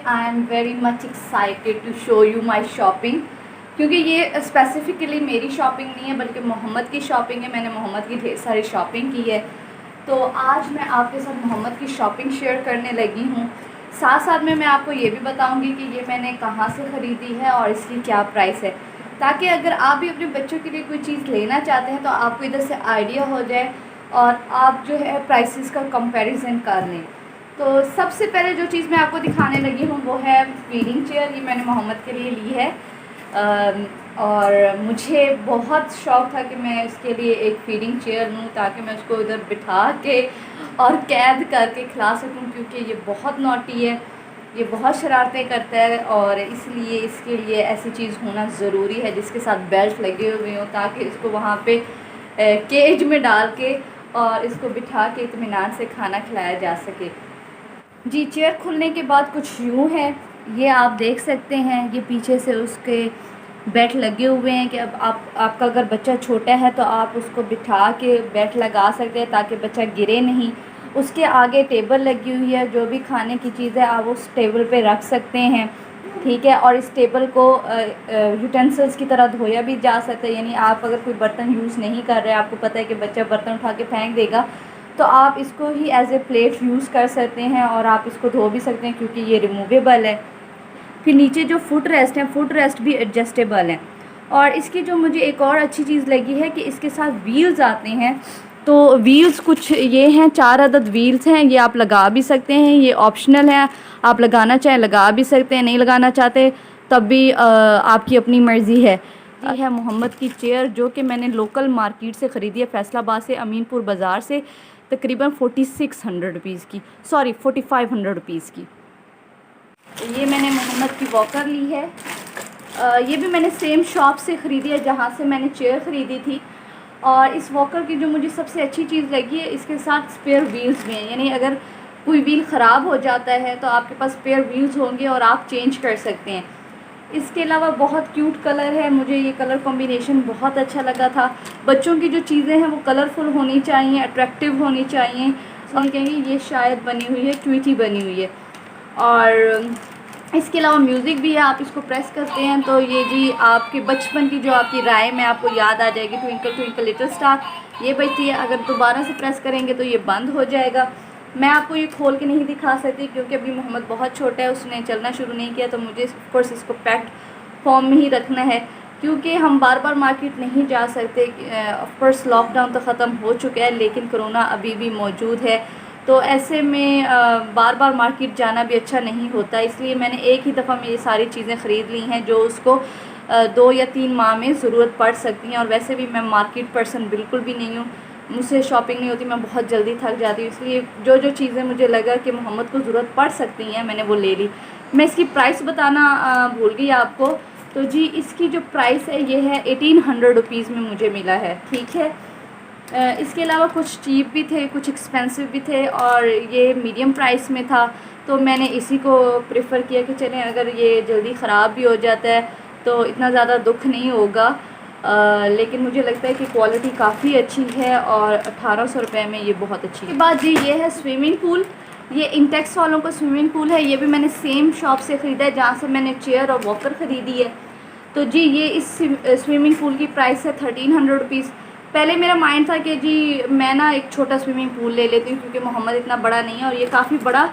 I am very much excited to show you my shopping, क्योंकि ये specifically मेरी shopping नहीं है बल्कि मोहम्मद की शॉपिंग है। मैंने मोहम्मद की ढेर सारी शॉपिंग की है, तो आज मैं आपके साथ मोहम्मद की शॉपिंग शेयर करने लगी हूँ। साथ साथ में मैं आपको ये भी बताऊँगी कि ये मैंने कहाँ से ख़रीदी है और इसकी क्या प्राइस है, ताकि अगर आप भी अपने बच्चों के लिए कोई चीज़ लेना चाहते हैं तो आपको इधर से आइडिया हो जाए और आप जो है प्राइसेस का कंपैरिजन कर लें। तो सबसे पहले जो चीज़ मैं आपको दिखाने लगी हूँ वो है फीडिंग चेयर। ये मैंने मोहम्मद के लिए ली है और मुझे बहुत शौक़ था कि मैं इसके लिए एक फीडिंग चेयर लूँ ताकि मैं उसको उधर बिठा के और कैद करके खिला सकूँ, क्योंकि ये बहुत नॉटी है, ये बहुत शरारतें करता है और इसलिए इसके लिए ऐसी चीज़ होना ज़रूरी है जिसके साथ बेल्ट लगे हुए हों, ताकि इसको वहाँ पे केज में डाल के और इसको बिठा के इत्मीनान से खाना खिलाया जा सके। जी, चेयर खुलने के बाद कुछ यूँ है, ये आप देख सकते हैं। ये पीछे से उसके बेल्ट लगे हुए हैं कि अब आपका अगर बच्चा छोटा है तो आप उसको बिठा के बेल्ट लगा सकते हैं ताकि बच्चा गिरे नहीं। उसके आगे टेबल लगी हुई है, जो भी खाने की चीज़ है आप उस टेबल पे रख सकते हैं, ठीक है। और इस टेबल को यूटेंसिल्स की तरह धोया भी जा सकता है, यानी आप अगर कोई बर्तन यूज़ नहीं कर रहे, आपको पता है कि बच्चा बर्तन उठा के फेंक देगा, तो आप इसको ही एज ए प्लेट यूज़ कर सकते हैं और आप इसको धो भी सकते हैं क्योंकि ये रिमूवेबल है। फिर नीचे जो फुट रेस्ट हैं, फुट रेस्ट भी एडजस्टेबल हैं। और इसकी जो मुझे एक और अच्छी चीज़ लगी है कि इसके साथ व्हील्स आते हैं। तो व्हील्स कुछ ये हैं, 4 अदद व्हील्स हैं, ये आप लगा भी सकते हैं, ये ऑप्शनल है, आप लगाना चाहें लगा भी सकते हैं, नहीं लगाना चाहते तब भी आपकी अपनी मर्ज़ी है। ये है मोहम्मद की चेयर, जो कि मैंने लोकल मार्केट से ख़रीदी है, फैसलाबाद से, अमीनपुर बाज़ार से, तकरीबन 4600 रुपीज़ की, सॉरी 4500 रुपीज़ की। ये मैंने मोहम्मद की वॉकर ली है। ये भी मैंने सेम शॉप से ख़रीदी है जहाँ से मैंने चेयर ख़रीदी थी। और इस वॉकर की जो मुझे सबसे अच्छी चीज़ लगी है, इसके साथ स्पेयर व्हील्स भी हैं, यानी अगर कोई व्हील ख़राब हो जाता है तो आपके पास स्पेयर व्हील्स होंगे और आप चेंज कर सकते हैं। इसके अलावा बहुत क्यूट कलर है, मुझे ये कलर कॉम्बिनेशन बहुत अच्छा लगा था। बच्चों की जो चीज़ें हैं वो कलरफुल होनी चाहिए, अट्रैक्टिव होनी चाहिए। और कहेंगे ये शायद बनी हुई है, ट्वीटी बनी हुई है। और इसके अलावा म्यूज़िक भी है, आप इसको प्रेस करते हैं तो ये जी आपके बचपन की जो आपकी राइम है आपको याद आ जाएगी, ट्विंकल ट्विंकल लिटिल स्टार, ये बजती है। अगर दोबारा से प्रेस करेंगे तो ये बंद हो जाएगा। मैं आपको ये खोल के नहीं दिखा सकती क्योंकि अभी मोहम्मद बहुत छोटा है, उसने चलना शुरू नहीं किया, तो मुझे ऑफ कोर्स इसको पैक्ड फॉर्म में ही रखना है क्योंकि हम बार बार मार्केट नहीं जा सकते। ऑफ कोर्स लॉकडाउन तो ख़त्म हो चुका है लेकिन कोरोना अभी भी मौजूद है, तो ऐसे में बार बार मार्केट जाना भी अच्छा नहीं होता। इसलिए मैंने एक ही दफ़ा में ये सारी चीज़ें ख़रीद ली हैं जो उसको 2 या 3 माह में ज़रूरत पड़ सकती हैं। और वैसे भी मैं मार्केट पर्सन बिल्कुल भी नहीं हूँ, मुझसे शॉपिंग नहीं होती, मैं बहुत जल्दी थक जाती हूँ। इसलिए जो जो चीज़ें मुझे लगा कि मोहम्मद को ज़रूरत पड़ सकती हैं मैंने वो ले ली। मैं इसकी प्राइस बताना भूल गई आपको, तो जी इसकी जो प्राइस है ये है 1800 रुपीज़ में मुझे मिला है, ठीक है। इसके अलावा कुछ चीप भी थे, कुछ एक्सपेंसिव भी थे और ये मीडियम प्राइस में था, तो मैंने इसी को प्रेफर किया कि चलें अगर ये जल्दी ख़राब भी हो जाता है तो इतना ज़्यादा दुख नहीं होगा। लेकिन मुझे लगता है कि क्वालिटी काफ़ी अच्छी है और 1800 रुपये में ये बहुत अच्छी है। इसके बाद जी ये है स्विमिंग पूल, ये इंटेक्स वालों का स्विमिंग पूल है। ये भी मैंने सेम शॉप से ख़रीदा है जहाँ से मैंने चेयर और वॉकर ख़रीदी है। तो जी ये इस स्विमिंग पूल की प्राइस है 1300 रुपीज़। पहले मेरा माइंड था कि जी मैं ना एक छोटा स्विमिंग पूल ले लेती हूँ क्योंकि मोहम्मद इतना बड़ा नहीं है और ये काफ़ी बड़ा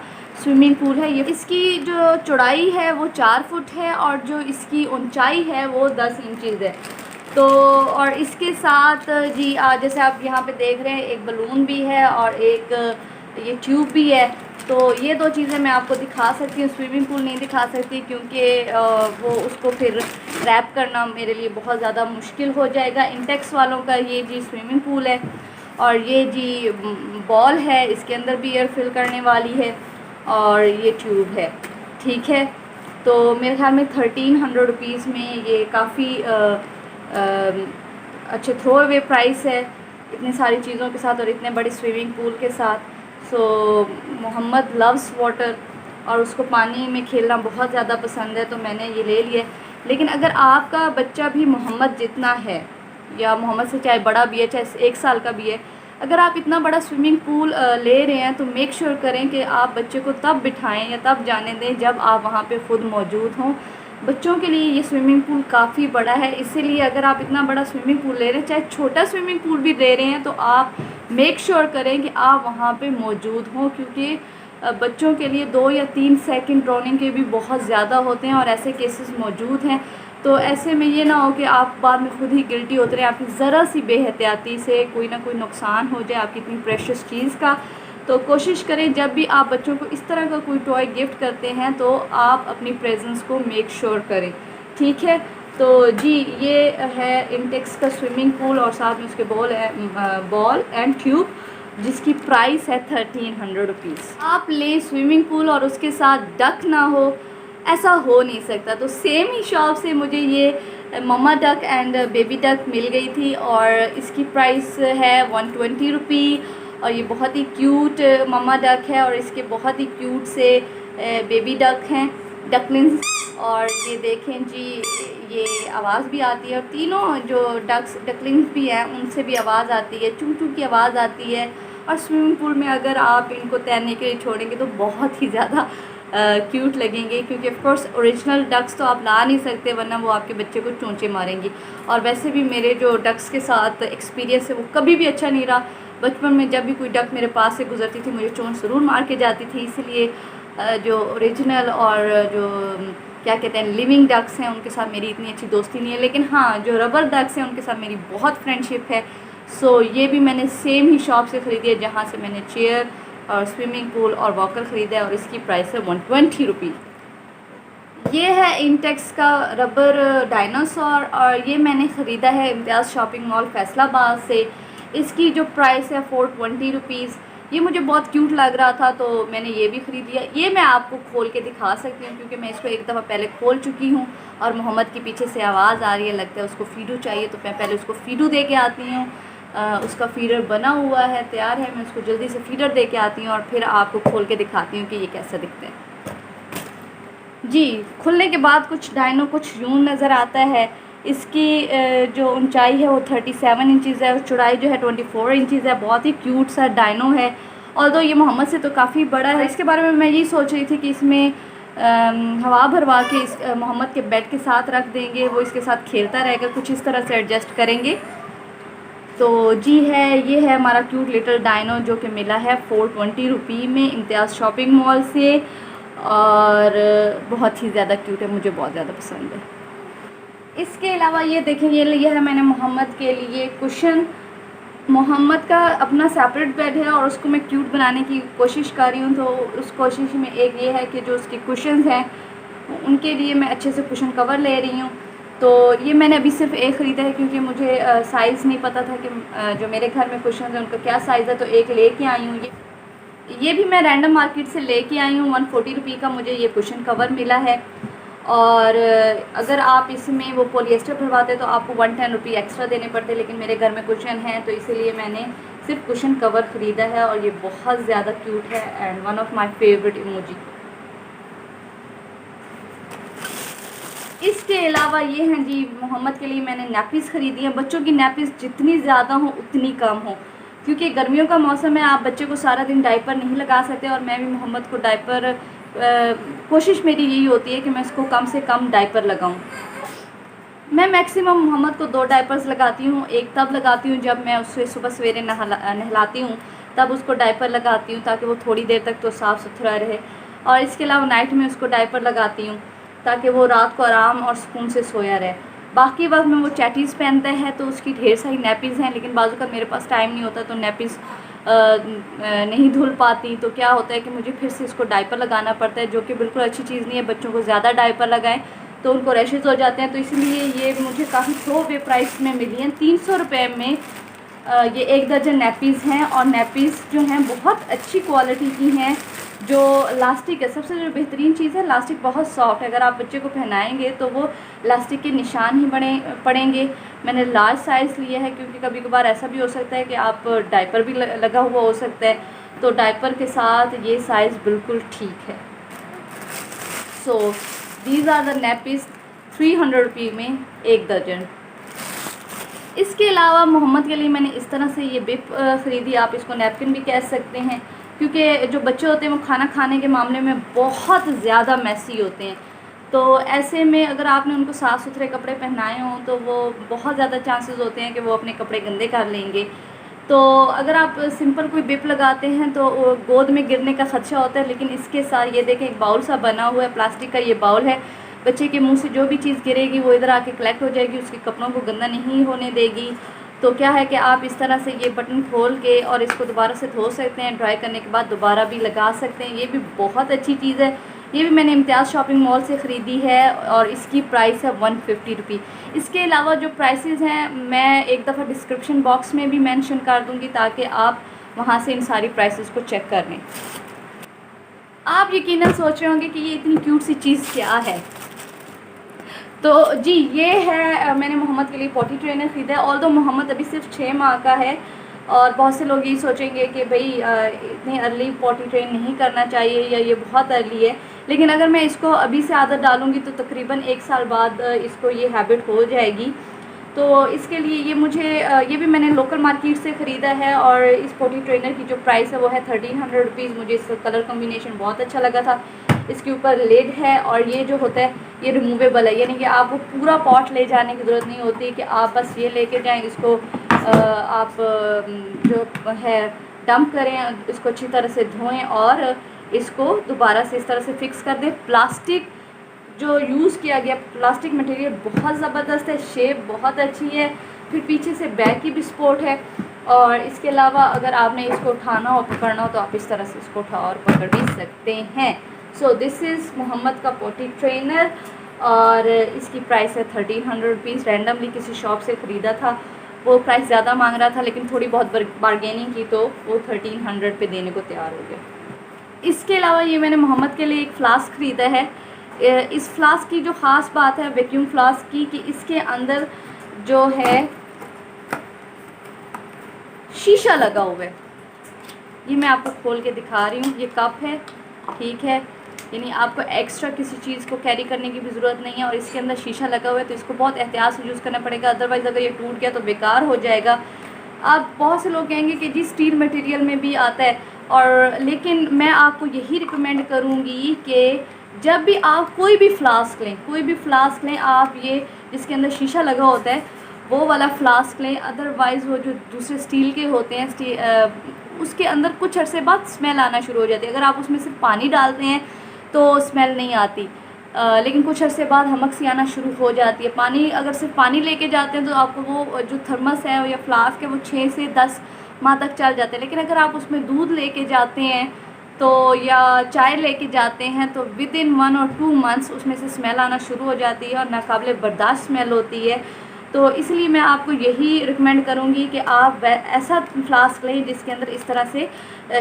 स्विमिंग पूल है। ये इसकी जो चौड़ाई है वो 4 फुट है और जो इसकी ऊंचाई है वो 10 इंचज़ है। तो और इसके साथ जी जैसे आप यहाँ पे देख रहे हैं एक बलून भी है और एक ये ट्यूब भी है। तो ये 2 चीज़ें मैं आपको दिखा सकती हूँ, स्विमिंग पूल नहीं दिखा सकती क्योंकि वो उसको फिर रैप करना मेरे लिए बहुत ज़्यादा मुश्किल हो जाएगा। इंटेक्स वालों का ये जी स्विमिंग पूल है और ये जी बॉल है, इसके अंदर भी एयर फिल करने वाली है और ये ट्यूब है, ठीक है। तो मेरे ख्याल में 1300 रुपीज़ में ये काफ़ी अच्छे थ्रो अवे प्राइस है इतनी सारी चीज़ों के साथ और इतने बड़े स्विमिंग पूल के साथ। सो मोहम्मद लव्स वाटर और उसको पानी में खेलना बहुत ज़्यादा पसंद है, तो मैंने ये ले लिया। लेकिन अगर आपका बच्चा भी मोहम्मद जितना है या मोहम्मद से चाहे बड़ा भी है चाहे 1 साल का भी है, अगर आप इतना बड़ा स्विमिंग पूल ले रहे हैं तो मेक श्योर करें कि आप बच्चे को तब बिठाएं या तब जाने दें जब आप वहाँ पे ख़ुद मौजूद हों। बच्चों के लिए ये स्विमिंग पूल काफ़ी बड़ा है, इसीलिए अगर आप इतना बड़ा स्विमिंग पूल ले रहे हैं, चाहे छोटा स्विमिंग पूल भी ले रहे हैं, तो आप मेक श्योर करें कि आप वहाँ पे मौजूद हों, क्योंकि बच्चों के लिए 2 या 3 सेकंड ड्रोनिंग के भी बहुत ज़्यादा होते हैं और ऐसे केसेस मौजूद हैं। तो ऐसे में ये ना हो कि आप बाद में खुद ही गिल्टी होते रहे, आपकी ज़रा सी बेहतियाती से कोई ना कोई नुकसान हो जाए आपकी इतनी प्रेशियस चीज़ का। तो कोशिश करें जब भी आप बच्चों को इस तरह का कोई टॉय गिफ्ट करते हैं तो आप अपनी प्रेजेंस को मेक श्योर करें, ठीक है। तो जी ये है इंटेक्स का स्विमिंग पूल और साथ में उसके बॉल एंड ट्यूब, जिसकी प्राइस है 1300 रुपीज़। आप ले स्विमिंग पूल और उसके साथ डक ना हो, ऐसा हो नहीं सकता। तो सेम ही शॉप से मुझे ये mama duck and baby duck मिल गई थी और इसकी प्राइस है 120 रुपी। और ये बहुत ही क्यूट मम्मा डक है और इसके बहुत ही क्यूट से बेबी डक हैं, डकलिंग्स। और ये देखें जी, ये आवाज़ भी आती है और तीनों जो डकलिंग्स भी हैं उनसे भी आवाज़ आती है, चू चू की आवाज़ आती है। और स्विमिंग पूल में अगर आप इनको तैरने के लिए छोड़ेंगे तो बहुत ही ज़्यादा क्यूट लगेंगे, क्योंकि ऑफ कोर्स ओरिजिनल डक्स तो आप ला नहीं सकते वरना वो आपके बच्चे को चोंचे मारेंगी। और वैसे भी मेरे जो डक्स के साथ एक्सपीरियंस है वो कभी भी अच्छा नहीं रहा। बचपन में जब भी कोई डक मेरे पास से गुजरती थी मुझे चोंच ज़रूर मार के जाती थी, इसलिए जो ओरिजिनल और जो क्या कहते हैं लिविंग डक्स हैं उनके साथ मेरी इतनी अच्छी दोस्ती नहीं है। लेकिन हाँ, जो रबर डक्स हैं उनके साथ मेरी बहुत फ्रेंडशिप है। सो ये भी मैंने सेम ही शॉप से ख़रीदी है जहाँ से मैंने चेयर और स्विमिंग पूल और वॉकर ख़रीदा है और इसकी प्राइस है 120 रुपीज़। ये है इंटेक्स का रबर डायनासोर और ये मैंने ख़रीदा है इम्तियाज़ शॉपिंग मॉल फैसलाबाद से। इसकी जो प्राइस है 420 रुपीज़। ये मुझे बहुत क्यूट लग रहा था तो मैंने ये भी ख़रीद लिया। ये मैं आपको खोल के दिखा सकती हूँ क्योंकि मैं इसको एक दफ़ा पहले खोल चुकी हूँ। और मोहम्मद के पीछे से आवाज़ आ रही है, लगता है उसको फ़ीडू चाहिए, तो मैं पहले उसको फ़ीडू दे के आती हूँ। उसका फ़ीडर बना हुआ है, तैयार है, मैं उसको जल्दी से फ़ीडर दे के आती हूँ और फिर आपको खोल के दिखाती हूँ कि ये कैसा दिखता है। जी खुलने के बाद कुछ डायनो कुछ यूँ नज़र आता है। इसकी जो ऊंचाई है वो 37 इंचज़ है और चौड़ाई जो है 24 इंचज़ है। बहुत ही क्यूट सा डायनो है, और ये मोहम्मद से तो काफ़ी बड़ा है। इसके बारे में मैं यही सोच रही थी कि इसमें हवा भरवा के इस मोहम्मद के बेड के साथ रख देंगे, वो इसके साथ खेलता रहेगा, कुछ इस तरह से एडजस्ट करेंगे। तो जी ये है हमारा क्यूट लिटिल डायनो जो कि मिला है 420 रुपये में इम्तियाज़ शॉपिंग मॉल से, और बहुत ही ज़्यादा क्यूट है, मुझे बहुत ज़्यादा पसंद है। इसके अलावा ये देखें, ये लिया है मैंने मोहम्मद के लिए कुशन। मोहम्मद का अपना सेपरेट बेड है और उसको मैं क्यूट बनाने की कोशिश कर रही हूँ। तो उस कोशिश में एक ये है कि जो उसके कुशन्स हैं उनके लिए मैं अच्छे से कुशन कवर ले रही हूँ। तो ये मैंने अभी सिर्फ एक ख़रीदा है क्योंकि मुझे साइज़ नहीं पता था कि जो मेरे घर में कुशन है उनका क्या साइज़ है, तो एक लेके आई हूँ। ये भी मैं रैंडम मार्केट से लेके आई हूँ। 140 रुपये का मुझे ये कुशन कवर मिला है। और अगर आप इसमें वो पॉलिएस्टर भरवाते तो आपको 110 रुपये एक्स्ट्रा देने पड़ते, लेकिन मेरे घर में कुशन है तो इसीलिए मैंने सिर्फ कुशन कवर ख़रीदा है। और ये बहुत ज़्यादा क्यूट है and one of my favourite emoji. इसके अलावा ये हैं जी, मोहम्मद के लिए मैंने नैपीज़ ख़रीदी हैं। बच्चों की नैपीज़ जितनी ज़्यादा हो उतनी कम हो, क्योंकि गर्मियों का मौसम है, आप बच्चे को सारा दिन डायपर नहीं लगा सकते। और मैं भी मोहम्मद को डायपर कोशिश मेरी यही होती है कि मैं इसको कम से कम डायपर लगाऊं। मैं मैक्सिमम मोहम्मद को 2 डायपर्स लगाती हूँ। एक तब लगाती हूँ जब मैं उससे सुबह सवेरे नहलाती हूँ, तब उसको डायपर लगाती हूँ ताकि वो थोड़ी देर तक तो साफ़ सुथरा रहे। और इसके अलावा नाइट में उसको डायपर लगाती हूँ ताकि वो रात को आराम और सुकून से सोया रहे। बाकी वक्त में वो चैटीज़ पहनता है तो उसकी ढेर सारी नैपीज़ हैं, लेकिन बाजू का मेरे पास टाइम नहीं होता तो नैपीज़ नहीं धुल पाती। तो क्या होता है कि मुझे फिर से इसको डायपर लगाना पड़ता है, जो कि बिल्कुल अच्छी चीज़ नहीं है। बच्चों को ज़्यादा डायपर लगाएं तो उनको रैशेज़ हो जाते हैं। तो इसलिए ये मुझे काफ़ी थ्रो वे प्राइस में मिली हैं। 300 रुपये में ये 1 दर्जन नैपीज़ हैं। और नैपीज़ जो हैं बहुत अच्छी क्वालिटी की हैं। जो लास्टिक है, सबसे जो बेहतरीन चीज़ है, लास्टिक बहुत सॉफ्ट है। अगर आप बच्चे को पहनाएंगे तो वो लास्टिक के निशान ही पड़ेंगे। मैंने लार्ज साइज़ लिया है क्योंकि कभी कभार ऐसा भी हो सकता है कि आप डायपर भी लगा हुआ हो सकता है, तो डायपर के साथ ये साइज़ बिल्कुल ठीक है। सो दीज आर द नैपीज़ 300 रुपये में 1 दर्जन। इसके अलावा मोहम्मद के लिए मैंने इस तरह से ये बिप ख़रीदी, आप इसको नैपकिन भी कह सकते हैं, क्योंकि जो बच्चे होते हैं वो खाना खाने के मामले में बहुत ज़्यादा मैसी होते हैं। तो ऐसे में अगर आपने उनको साफ़ सुथरे कपड़े पहनाए हों तो वो बहुत ज़्यादा चांसेस होते हैं कि वो अपने कपड़े गंदे कर लेंगे। तो अगर आप सिंपल कोई बिप लगाते हैं तो गोद में गिरने का ख़दशा होता है, लेकिन इसके साथ ये देखें एक बाउल सा बना हुआ है, प्लास्टिक का ये बाउल है। बच्चे के मुंह से जो भी चीज़ गिरेगी वो इधर आके कलेक्ट हो जाएगी, उसके कपड़ों को गंदा नहीं होने देगी। तो क्या है कि आप इस तरह से ये बटन खोल के और इसको दोबारा से धो सकते हैं, ड्राई करने के बाद दोबारा भी लगा सकते हैं। ये भी बहुत अच्छी चीज़ है। ये भी मैंने इम्तियाज़ शॉपिंग मॉल से ख़रीदी है और इसकी प्राइस है 150 रुपी। इसके अलावा जो प्राइसेस हैं मैं एक दफ़ा डिस्क्रिप्शन बॉक्स में भी मेंशन कर दूँगी ताकि आप वहाँ से इन सारी प्राइसेस को चेक कर लें। आप यकीनन सोच रहे होंगे कि ये इतनी क्यूट सी चीज़ क्या है। तो जी ये है, मैंने मोहम्मद के लिए पॉटी ट्रेनर ख़रीदा है। ऑल्दो मोहम्मद अभी सिर्फ 6 माह का है और बहुत से लोग यही सोचेंगे कि भाई इतनी अर्ली पॉटी ट्रेन नहीं करना चाहिए या ये बहुत अर्ली है, लेकिन अगर मैं इसको अभी से आदत डालूँगी तो तकरीबन 1 साल बाद इसको ये हैबिट हो जाएगी। तो इसके लिए ये मुझे ये भी मैंने लोकल मार्केट से ख़रीदा है और इस पॉटी ट्रेनर की जो प्राइस है वो है 1300 रुपीज़। मुझे इसका कलर कॉम्बिनेशन बहुत अच्छा लगा था। इसके ऊपर लिड है और ये जो होता है ये रिमूवेबल है, यानी कि आपको पूरा पॉट ले जाने की ज़रूरत नहीं होती कि आप बस ये लेके जाएं, इसको आप जो है डंप करें, इसको अच्छी तरह से धोएं और इसको दोबारा से इस तरह से फ़िक्स कर दें। प्लास्टिक जो यूज़ किया गया प्लास्टिक मटेरियल बहुत ज़बरदस्त है, शेप बहुत अच्छी है, फिर पीछे से बैक की भी सपोर्ट है। और इसके अलावा अगर आपने इसको उठाना हो पकड़ना हो तो आप इस तरह से इसको उठा और पकड़ भी सकते हैं। सो दिस इज़ मोहम्मद का पॉटी ट्रेनर और इसकी प्राइस है 1300 रुपीज़। रैंडमली किसी शॉप से ख़रीदा था, वो प्राइस ज़्यादा मांग रहा था लेकिन थोड़ी बहुत बारगेनिंग की तो वो 1300 पे देने को तैयार हो गया। इसके अलावा ये मैंने मोहम्मद के लिए एक फ़्लास्क ख़रीदा है। इस फ्लास्क की जो ख़ास बात है वैक्यूम फ्लास्क की कि इसके अंदर जो है शीशा लगा हुआ है। ये मैं आपको खोल के दिखा रही हूँ। ये कप है, ठीक है, यानी आपको एक्स्ट्रा किसी चीज़ को कैरी करने की भी ज़रूरत नहीं है और इसके अंदर शीशा लगा हुआ है तो इसको बहुत एहतियात से यूज़ करना पड़ेगा, अदरवाइज़ अगर ये टूट गया तो बेकार हो जाएगा। आप बहुत से लोग कहेंगे कि जी स्टील मटेरियल में भी आता है, और लेकिन मैं आपको यही रिकमेंड करूँगी कि जब भी आप कोई भी फ्लास्क लें आप ये जिसके अंदर शीशा लगा होता है वो वाला फ्लास्क लें। अदरवाइज़ वो जो दूसरे स्टील के होते हैं उसके अंदर कुछ अरसे बाद स्मेल आना शुरू हो जाती है। अगर आप उसमें सिर्फ पानी डालते हैं तो स्मेल नहीं आती, लेकिन कुछ अरसे बाद हमक सी आना शुरू हो जाती है। पानी अगर सिर्फ पानी लेके जाते हैं तो आपको वो जो थर्मस है या फ्लास्क है वो 6 से 10 माह तक चल जाते हैं, लेकिन अगर आप उसमें दूध लेके जाते हैं तो या चाय लेके जाते हैं तो विद इन 1 और 2 मंथ्स उसमें से स्मेल आना शुरू हो जाती है और नाकाबिले बर्दाश्त स्मेल होती है। तो इसलिए मैं आपको यही रिकमेंड करूँगी कि आप ऐसा फ्लास्क लें जिसके अंदर इस तरह से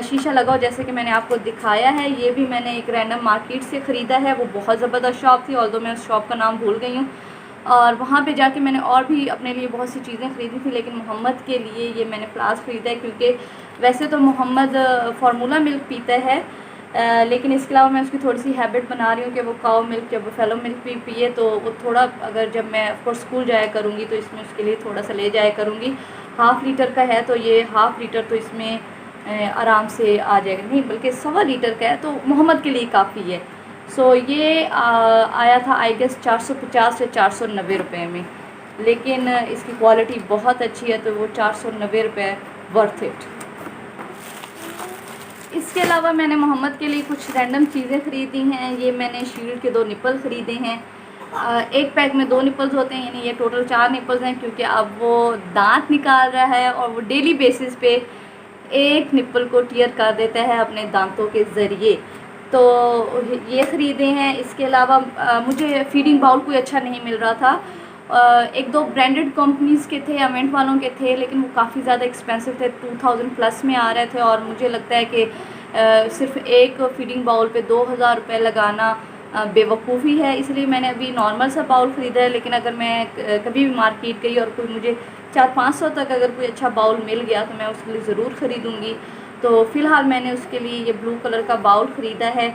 शीशा लगा हो, जैसे कि मैंने आपको दिखाया है। ये भी मैंने एक रैंडम मार्केट से ख़रीदा है, वो बहुत ज़बरदस्त शॉप थी, ऑल्दो मैं उस शॉप का नाम भूल गई हूँ। और वहाँ पे जाके मैंने और भी अपने लिए बहुत सी चीज़ें ख़रीदी थी, लेकिन मोहम्मद के लिए ये मैंने फ्लास्क ख़रीदा है क्योंकि वैसे तो मोहम्मद फार्मूला मिल्क पीता है, लेकिन इसके अलावा मैं उसकी थोड़ी सी हैबिट बना रही हूँ कि वो काऊ मिल्क या बफेलो मिल्क भी पिए। तो वो थोड़ा अगर जब मैं ऑफकोर्स स्कूल जाया करूँगी तो इसमें उसके लिए थोड़ा सा ले जाया करूँगी। ½ लीटर का है तो ये ½ लीटर तो इसमें आराम से आ जाएगा, नहीं बल्कि 1.25 लीटर का है तो मोहम्मद के लिए काफ़ी है। सो ये आया था आई गेस 450 से 490 रुपये में, लेकिन इसकी क्वालिटी बहुत अच्छी है तो वो 490 रुपये वर्थ इट। इसके अलावा मैंने मोहम्मद के लिए कुछ रैंडम चीज़ें ख़रीदी हैं। ये मैंने शील्ड के 2 निप्पल ख़रीदे हैं। एक पैक में 2 निप्पल्स होते हैं, यानी ये टोटल 4 निप्पल्स हैं क्योंकि अब वो दांत निकाल रहा है और वो डेली बेसिस पे एक निप्पल को टीयर कर देता है अपने दांतों के ज़रिए, तो ये ख़रीदे हैं। इसके अलावा मुझे फीडिंग बाउल कोई अच्छा नहीं मिल रहा था। 1-2 ब्रांडेड कंपनीज़ के थे, अवेंट वालों के थे, लेकिन वो काफ़ी ज़्यादा एक्सपेंसिव थे, 2000 प्लस में आ रहे थे और मुझे लगता है कि सिर्फ एक फीडिंग बाउल पे 2000 रुपये लगाना बेवकूफ़ी है। इसलिए मैंने अभी नॉर्मल सा बाउल ख़रीदा है, लेकिन अगर मैं कभी भी मार्केट गई और कोई मुझे 400-500 तक अगर कोई अच्छा बाउल मिल गया तो मैं उसके लिए ज़रूर ख़रीदूँगी। तो फ़िलहाल मैंने उसके लिए ये ब्लू कलर का बाउल ख़रीदा है।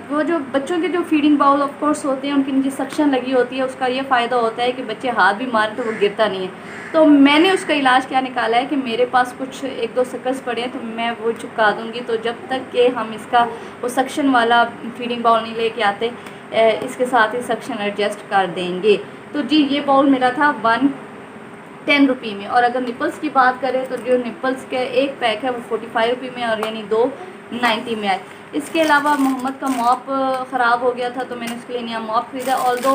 वो जो बच्चों के जो फीडिंग बाउल ऑफ कोर्स होते हैं उनके नीचे सक्शन लगी होती है, उसका ये फ़ायदा होता है कि बच्चे हाथ भी मारें तो वो गिरता नहीं है। तो मैंने उसका इलाज क्या निकाला है कि मेरे पास कुछ 1-2 सक्कर्स पड़े हैं, तो मैं वो चिपका दूँगी। तो जब तक कि हम इसका वो सक्शन वाला फीडिंग बाउल नहीं लेके आते, इसके साथ ही सक्शन एडजस्ट कर देंगे। तो जी ये बाउल मेरा था 110 रुपये में। और अगर निपल्स की बात करें तो जो निपल्स के एक पैक है वो 45 रुपये में, और यानी 2 90 में आए। इसके अलावा मोहम्मद का मॉप ख़राब हो गया था, तो मैंने उसके लिए नया मॉप ख़रीदा। ऑल्दो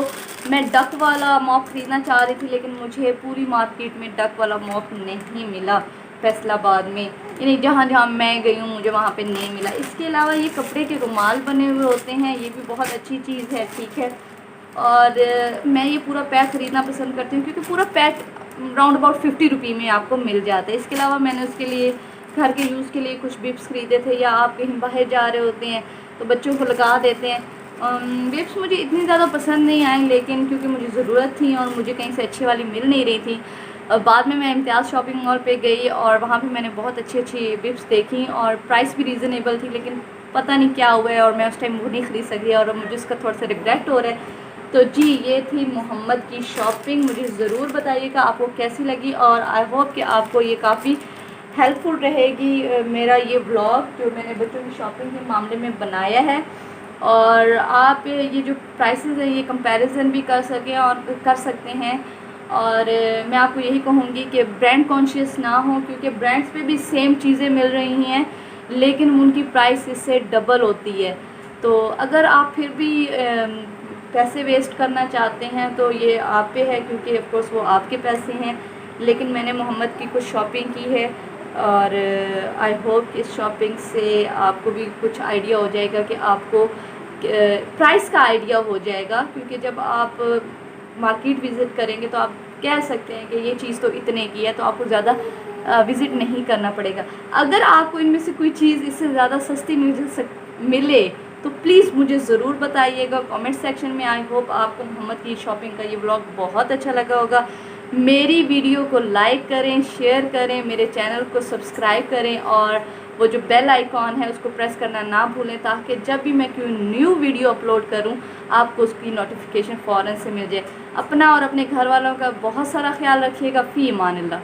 मैं डक वाला मॉप ख़रीदना चाह रही थी, लेकिन मुझे पूरी मार्केट में डक वाला मॉप नहीं मिला फैसलाबाद में, यानी जहाँ जहाँ मैं गई हूँ मुझे वहाँ पे नहीं मिला। इसके अलावा ये कपड़े के रुमाल बने हुए होते हैं, ये भी बहुत अच्छी चीज़ है, ठीक है। और मैं ये पूरा पैक ख़रीदना पसंद करती हूँ, क्योंकि पूरा पैक राउंड अबाउट 50 रुपये में आपको मिल जाता है। इसके अलावा मैंने उसके लिए घर के यूज़ के लिए कुछ बिप्स ख़रीदे थे, या आप कहीं बाहर जा रहे होते हैं तो बच्चों को लगा देते हैं। बिप्स मुझे इतनी ज़्यादा पसंद नहीं आए, लेकिन क्योंकि मुझे ज़रूरत थी और मुझे कहीं से अच्छी वाली मिल नहीं रही थी, बाद में मैं इम्तियाज़ शॉपिंग मॉल पे गई और वहाँ पे मैंने बहुत अच्छी अच्छी बिप्स देखी और प्राइस भी रीज़नेबल थी, लेकिन पता नहीं क्या हुआ है और मैं उस टाइम वो नहीं ख़रीद सकी और मुझे उसका थोड़ा सा रिग्रेट हो रहा है। तो जी ये थी मोहम्मद की शॉपिंग। मुझे ज़रूर बताइएगा आपको कैसी लगी, और आई होप कि आपको ये काफ़ी हेल्पफुल रहेगी मेरा ये व्लॉग जो मैंने बच्चों की शॉपिंग के मामले में बनाया है। और आप ये जो प्राइसेस है ये कंपैरिजन भी कर सकें और कर सकते हैं। और मैं आपको यही कहूँगी कि ब्रांड कॉन्शियस ना हो, क्योंकि ब्रांड्स पे भी सेम चीज़ें मिल रही हैं, लेकिन उनकी प्राइस इससे डबल होती है। तो अगर आप फिर भी पैसे वेस्ट करना चाहते हैं तो ये आप पे है, क्योंकि ऑफ कोर्स वो आपके पैसे हैं। लेकिन मैंने मोहम्मद की कुछ शॉपिंग की है, और आई होप कि इस शॉपिंग से आपको भी कुछ आइडिया हो जाएगा कि आपको प्राइस का आइडिया हो जाएगा, क्योंकि जब आप मार्केट विज़िट करेंगे तो आप कह सकते हैं कि ये चीज़ तो इतने की है, तो आपको ज़्यादा विज़िट नहीं करना पड़ेगा। अगर आपको इनमें से कोई चीज़ इससे ज़्यादा सस्ती मिले तो प्लीज़ मुझे ज़रूर बताइएगा कमेंट सेक्शन में। आई होप आपको मोहम्मद की शॉपिंग का ये व्लॉग बहुत अच्छा लगा होगा। मेरी वीडियो को लाइक करें, शेयर करें, मेरे चैनल को सब्सक्राइब करें, और वो जो बेल आइकॉन है उसको प्रेस करना ना भूलें, ताकि जब भी मैं कोई न्यू वीडियो अपलोड करूं आपको उसकी नोटिफिकेशन फ़ौरन से मिल जाए। अपना और अपने घर वालों का बहुत सारा ख्याल रखिएगा। फ़ी अमान अल्लाह।